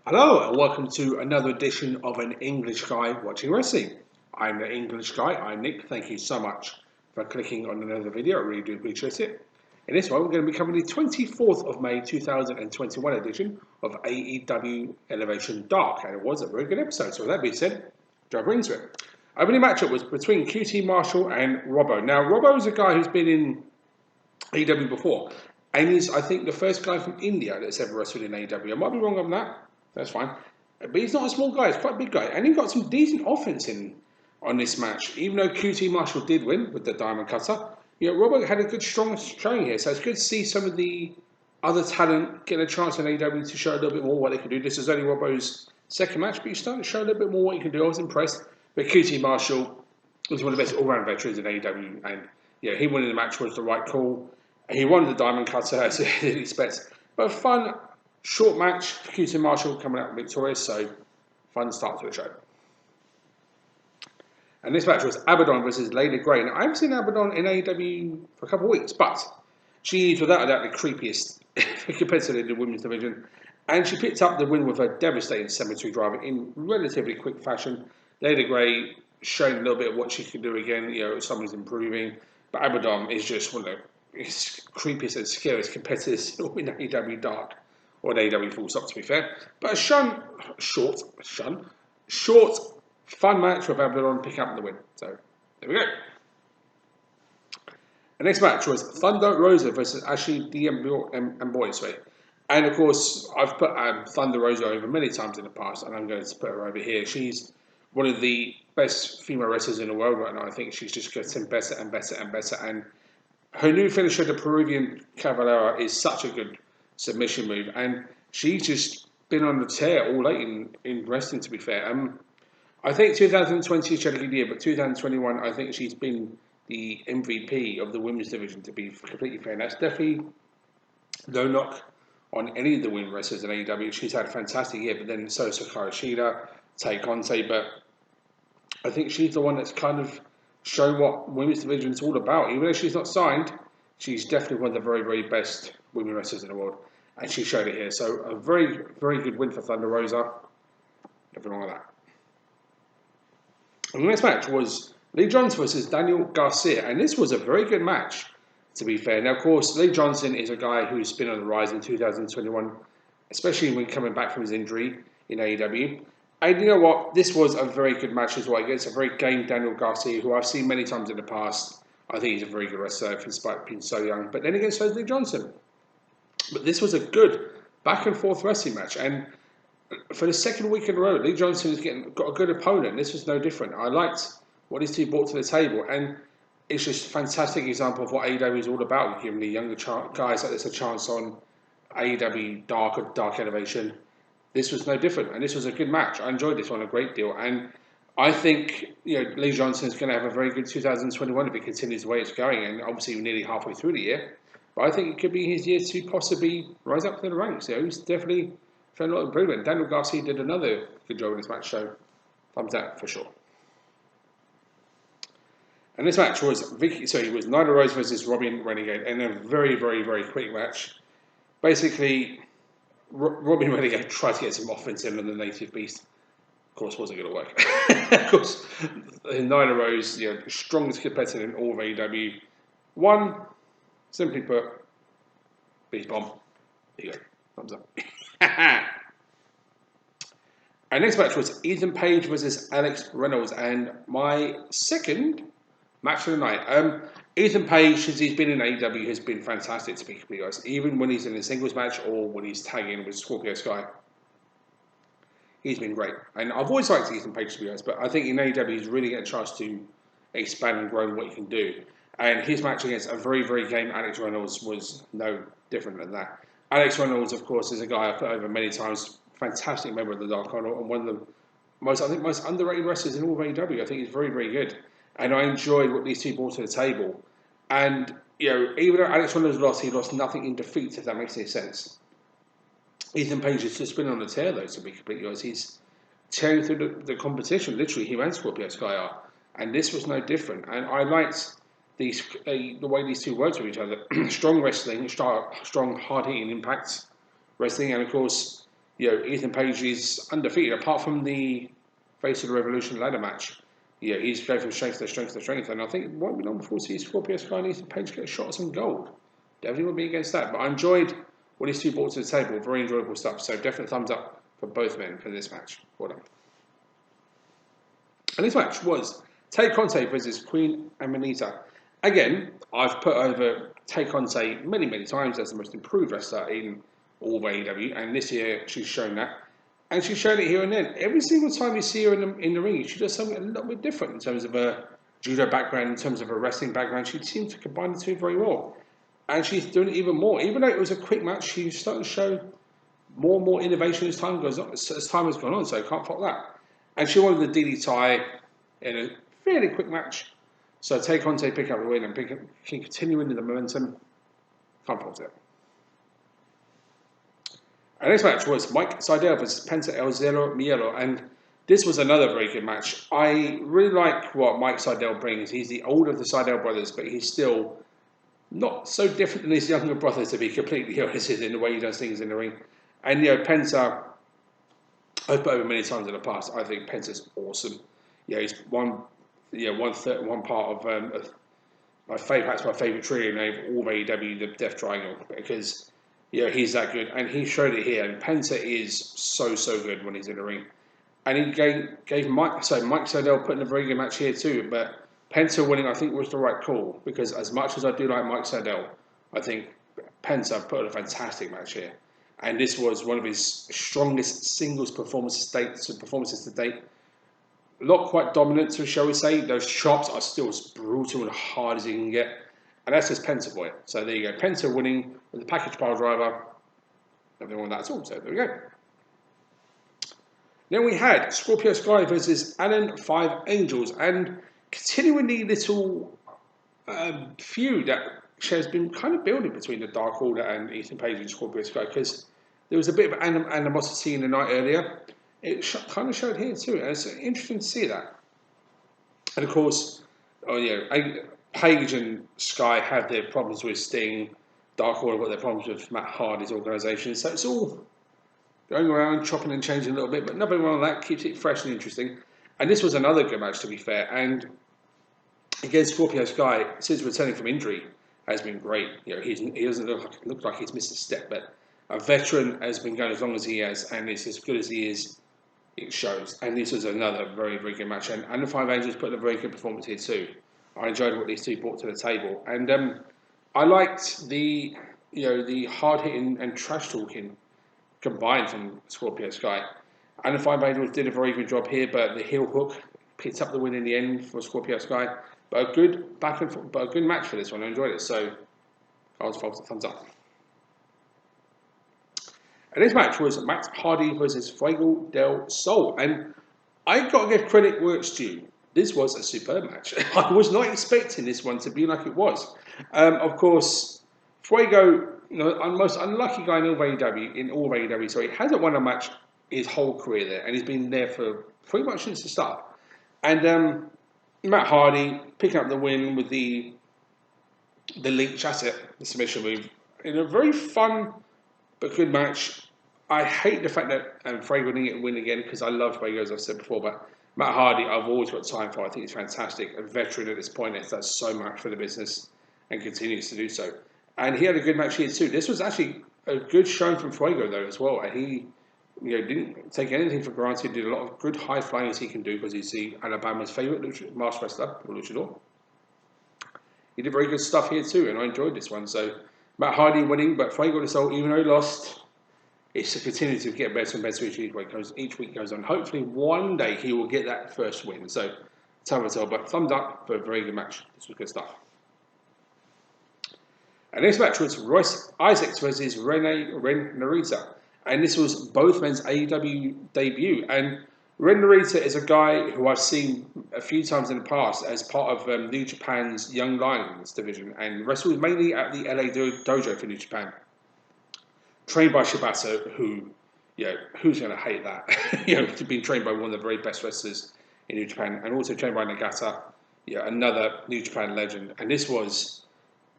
Hello and welcome to another edition of An English Guy Watching Wrestling. I'm the English Guy, I'm Nick. Thank you so much for clicking on another video, I really do appreciate it. In this one we're going to be covering the 24th of May 2021 edition of AEW Elevation Dark, and it was a very good episode, so with that being said, dive into it. Opening matchup was between QT Marshall and Robo. Now Robo is a guy who's been in AEW before, and he's I think the first guy from India that's ever wrestled in AEW. I might be wrong on that. That's fine. But he's not a small guy, he's quite a big guy. And he got some decent offense in on this match. Even though QT Marshall did win with the Diamond Cutter, Robo had a good, strong showing here. So it's good to see some of the other talent getting a chance in AEW to show a little bit more what they can do. This is only Robo's second match, but he's starting to show a little bit more what he can do. I was impressed. But QT Marshall was one of the best all-round veterans in AEW. And he winning the match was the right call. He won the Diamond Cutter, as you'd expect. But fun, short match for QT Marshall coming out victorious, so fun start to the show. And this match was Abaddon versus Lady Grey. Now, I haven't seen Abaddon in AEW for a couple of weeks, but she's without a doubt the creepiest competitor in the women's division. And she picked up the win with a devastating cemetery driver in relatively quick fashion. Lady Grey showing a little bit of what she can do again, someone's improving. But Abaddon is just one of the creepiest and scariest competitors in AEW Dark. Or an AEW full stop, to be fair. But a short, fun match with Abaddon picking up the win. So, there we go. The next match was Thunder Rosa versus Ashley Amboy. And of course, I've put Thunder Rosa over many times in the past, and I'm going to put her over here. She's one of the best female wrestlers in the world right now. I think she's just getting better and better and better. And her new finisher, the Peruvian Cavalera, is such a good submission move, and she's just been on the tear all late in wrestling, to be fair. I think 2020 she had a good year, but 2021 I think she's been the MVP of the women's division, to be completely fair. And that's definitely no knock on any of the women wrestlers in AEW. She's had a fantastic year, but then so is Hikaru Shida, Conte, but I think she's the one that's kind of shown what women's division is all about. Even though she's not signed, she's definitely one of the very, very best women wrestlers in the world. And she showed it here. So a very, very good win for Thunder Rosa. Nothing wrong with that. And the next match was Lee Johnson versus Daniel Garcia. And this was a very good match, to be fair. Now, of course, Lee Johnson is a guy who's been on the rise in 2021, especially when coming back from his injury in AEW. And you know what? This was a very good match as well against a very game Daniel Garcia, who I've seen many times in the past. I think he's a very good wrestler, despite being so young. But then again, so is Lee Johnson. But this was a good back and forth wrestling match, and for the second week in a row, Lee Johnson has got a good opponent. This was no different. I liked what these two brought to the table, and it's just a fantastic example of what AEW is all about, giving the younger guys like this a chance on AEW Dark Elevation. This was no different, and this was a good match. I enjoyed this one a great deal, and I think Lee Johnson is going to have a very good 2021 if it continues the way it's going, and obviously we're nearly halfway through the year. But I think it could be his year to possibly rise up to the ranks. He's definitely shown a lot of improvement. Daniel Garcia did another good job in this match, so thumbs up for sure. And this match was it was Nyla Rose versus Robin Renegade, and a very, very, very quick match. Basically, Robin Renegade tried to get some offense in on the Native Beast. Of course, wasn't going to work. Of course, Nyla Rose, strongest competitor in all of AEW, won. Simply put, Beast Bomb. There you go. Thumbs up. Our next match was Ethan Page versus Alex Reynolds, and my second match of the night. Ethan Page, since he's been in AEW, has been fantastic, to be completely honest. Even when he's in a singles match or when he's tagging with Scorpio Sky, he's been great. And I've always liked Ethan Page, to be honest, but I think in AEW he's really getting a chance to expand and grow what he can do. And his match against a very, very game Alex Reynolds was no different than that. Alex Reynolds, of course, is a guy I've put over many times. Fantastic member of the Dark Elevation, and one of the most underrated wrestlers in all of AEW. I think he's very, very good. And I enjoyed what these two brought to the table. And, even though Alex Reynolds lost, he lost nothing in defeat, if that makes any sense. Ethan Page has just been on the tear, though, to be completely honest. He's tearing through the competition. Literally, he and Scorpio Sky are. And this was no different. And I liked the way these two worked with each other. Strong wrestling, strong, hard-hitting impacts wrestling, and of course, Ethan Page is undefeated apart from the Face of the Revolution ladder match. He's going from strength to strength to strength, and I think it won't be long before we see Scorpio Sky and Ethan Page get a shot at some gold. Definitely would be against that, but I enjoyed what these two brought to the table. Very enjoyable stuff. So definitely thumbs up for both men for this match. Well done. And this match was Tay Conte versus Queen Eminita. Again, I've put over Tay Conte many times as the most improved wrestler in all of AEW, and this year she's shown that. And she's shown it here and then. Every single time you see her in the ring, she does something a little bit different in terms of her judo background, in terms of her wrestling background. She seems to combine the two very well. And she's doing it even more. Even though it was a quick match, she's starting to show more and more innovation as time goes on, as time has gone on, so I can't fault that. And she won the DDT in a fairly quick match. So Tay Conte pick up the win and can continue into the momentum. Can't fault it. And this match was Mike Sidle versus Penta El Zero Mielo, and this was another very good match. I really like what Mike Sidle brings. He's the older of the Sidle brothers, but he's still not so different than his younger brother, to be completely honest, in the way he does things in the ring. And Penta, I've put over many times in the past. I think Penta's awesome. He's one part of my favorite trio name of all of AEW, the Death Triangle, because he's that good, and he showed it here. And Penta is so good when he's in the ring, and he gave Mike Sidle put in a very good match here too. But Penta winning, I think, was the right call, because as much as I do like Mike Sidle, I think Penta put in a fantastic match here, and this was one of his strongest singles performances to date. Not quite dominant, shall we say. Those chops are still as brutal and hard as you can get. And that's just Penta for you. So there you go. Penta winning with the package pile driver. Nothing wrong with that at all. So there we go. Then we had Scorpio Sky versus Allen 5 Angels. And continuing the little feud that has been kind of building between the Dark Order and Ethan Page and Scorpio Sky. Because there was a bit of animosity in the night earlier. It kind of showed here too, and it's interesting to see that. And of course, Page and Sky had their problems with Sting. Dark Order got their problems with Matt Hardy's organisation. So it's all going around, chopping and changing a little bit, but nothing wrong with that. Keeps it fresh and interesting. And this was another good match, to be fair. And again, Scorpio Sky, since returning from injury, has been great. He doesn't look like he's missed a step, but a veteran has been going as long as he has, and it's as good as he is. It shows, and this was another very good match, and the 5 Angels put in a very good performance here too. I enjoyed what these two brought to the table, and I liked the hard hitting and trash talking combined from Scorpio Sky, and the 5 Angels did a very good job here. But the heel hook picked up the win in the end for Scorpio Sky. But a good good match for this one. I enjoyed it, so I was thumbs up. And this match was Matt Hardy versus Fuego del Sol. And I got to give credit where it's due. This was a superb match. I was not expecting this one to be like it was. Of course, Fuego, the most unlucky guy in all of AEW, so he hasn't won a match his whole career there. And he's been there for pretty much since the start. And Matt Hardy picking up the win with the leech, that's it, the submission move, in a very fun but good match. I hate the fact that Fuego didn't win again, because I love Fuego, as I've said before. But Matt Hardy, I've always got time for. I think he's fantastic. A veteran at this point, it does so much for the business and continues to do so. And he had a good match here too. This was actually a good showing from Fuego though as well. And he didn't take anything for granted. Did a lot of good high flying as he can do, because he's the Alabama's favourite masked wrestler, or luchador. He did very good stuff here too, and I enjoyed this one. So Matt Hardy winning, but Fuego del Sol, even though he lost, it's to continue to get better and better each week goes on. Hopefully one day he will get that first win. So time will tell, but thumbs up for a very good match. This was good stuff. And this match was Royce Isaacs versus Rene Narita. And this was both men's AEW debut. And Ren Narita is a guy who I've seen a few times in the past as part of New Japan's Young Lions division, and wrestled mainly at the LA dojo for New Japan. Trained by Shibata, who, who's going to hate that? Being trained by one of the very best wrestlers in New Japan, and also trained by Nagata, another New Japan legend. And this was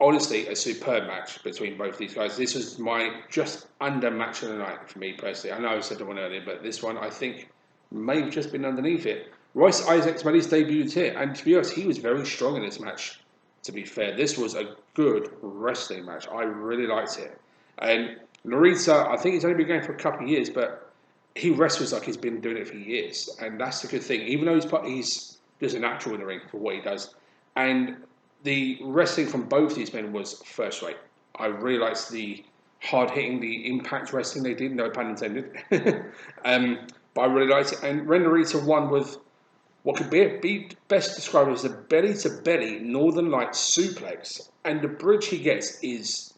honestly, a superb match between both these guys. This was my just under match of the night for me personally. I know I said the one earlier, but this one I think may have just been underneath it. Royce Isaacs made his debut here, and to be honest, he was very strong in this match. To be fair, this was a good wrestling match. I really liked it. And Narita, I think he's only been going for a couple of years, but he wrestles like he's been doing it for years, and that's the good thing. Even though he's just a natural in the ring for what he does, and the wrestling from both these men was first rate. I really liked the hard hitting, the impact wrestling they did, no pun intended. But I really liked it. And Narita won with what could be best described as a belly to belly Northern Lights suplex. And the bridge he gets is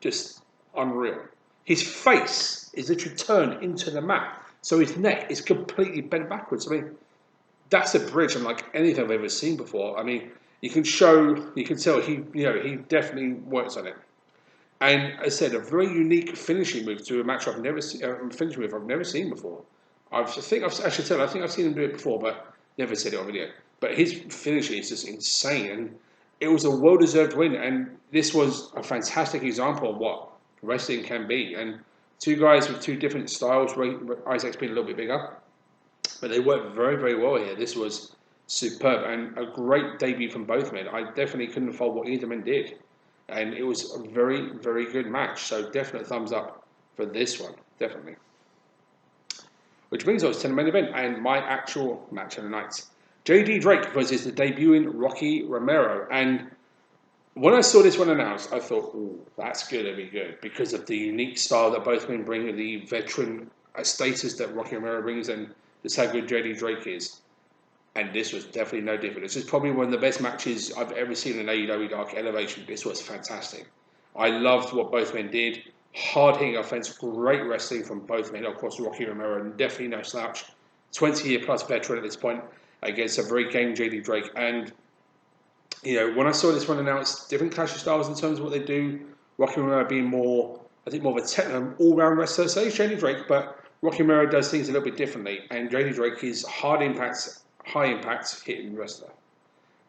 just unreal. His face is literally turned into the mat, so his neck is completely bent backwards. I mean, that's a bridge unlike anything I've ever seen before. I mean, you can tell he definitely works on it. And as I said, a very unique finishing move to a match I've never seen, finishing move I've never seen before. I think I've seen him do it before, but never said it on video. But his finishing is just insane, and it was a well-deserved win. And this was a fantastic example of what wrestling can be. And two guys with two different styles. Isaac's been a little bit bigger, but they worked very, very well here. This was superb and a great debut from both men. I definitely couldn't fault what either men did. And it was a very, very good match. So definite thumbs up for this one. Definitely. Which brings us to the main event and my actual match of the night. JD Drake versus the debuting Rocky Romero. And when I saw this one announced, I thought, ooh, that's going to be good. Because of the unique style that both men bring, the veteran status that Rocky Romero brings, and just how good JD Drake is. And this was definitely no different. This is probably one of the best matches I've ever seen in AEW Dark Elevation. This was fantastic. I loved what both men did. Hard-hitting offense, great wrestling from both men. Of course, Rocky Romero, and definitely no slouch. 20-year-plus veteran at this point against a very game JD Drake. And, when I saw this one announced, different clash of styles in terms of what they do. Rocky Romero being more of a technical all-round wrestler. So is JD Drake, but Rocky Romero does things a little bit differently. And JD Drake is high impact hitting wrestler,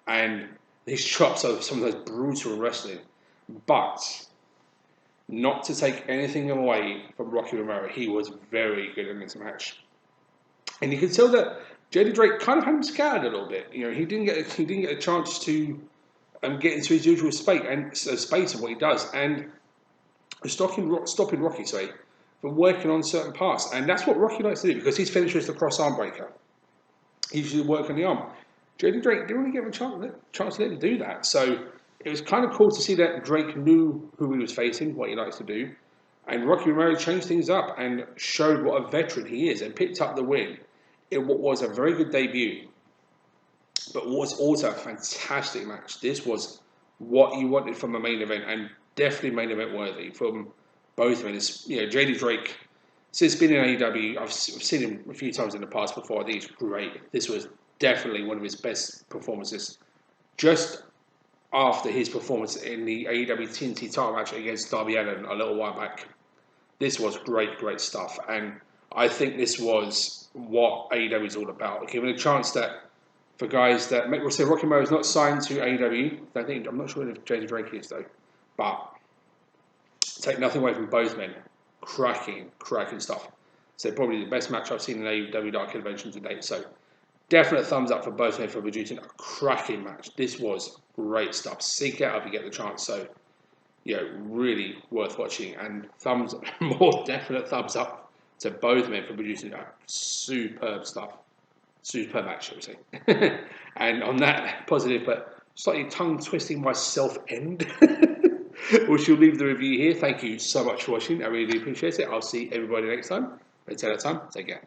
and his chops are some of those brutal wrestling. But not to take anything away from Rocky Romero, he was very good in this match, and you could tell that JD Drake kind of had him scattered a little bit. He didn't get a chance to get into his usual space of what he does, and stopping Rocky, from working on certain parts, and that's what Rocky likes to do because his finisher is the cross arm breaker. He usually work on the arm. JD Drake didn't really give him a chance to let him do that. So it was kind of cool to see that Drake knew who he was facing, what he likes to do. And Rocky Romero changed things up and showed what a veteran he is and picked up the win in what was a very good debut, but was also a fantastic match. This was what you wanted from a main event, and definitely main event worthy from both men. JD Drake, since being in AEW, I've seen him a few times in the past before. I think he's great. This was definitely one of his best performances. Just after his performance in the AEW TNT title match against Darby Allin a little while back. This was great stuff. And I think this was what AEW is all about. Giving a chance that for guys that we'll say Rocky Romero is not signed to AEW. I'm not sure if JD Drake is though. But take nothing away from both men. Cracking stuff. So probably the best match I've seen in AEW Dark Elevation to date. So definite thumbs up for both men for producing a cracking match. This was great stuff. Seek it out if you get the chance. So, really worth watching. And definite thumbs up to both men for producing a superb stuff. Superb match, shall we say. And on that positive but slightly tongue-twisting myself end, we shall leave the review here. Thank you so much for watching. I really do appreciate it. I'll see everybody next time. Until that time, take care.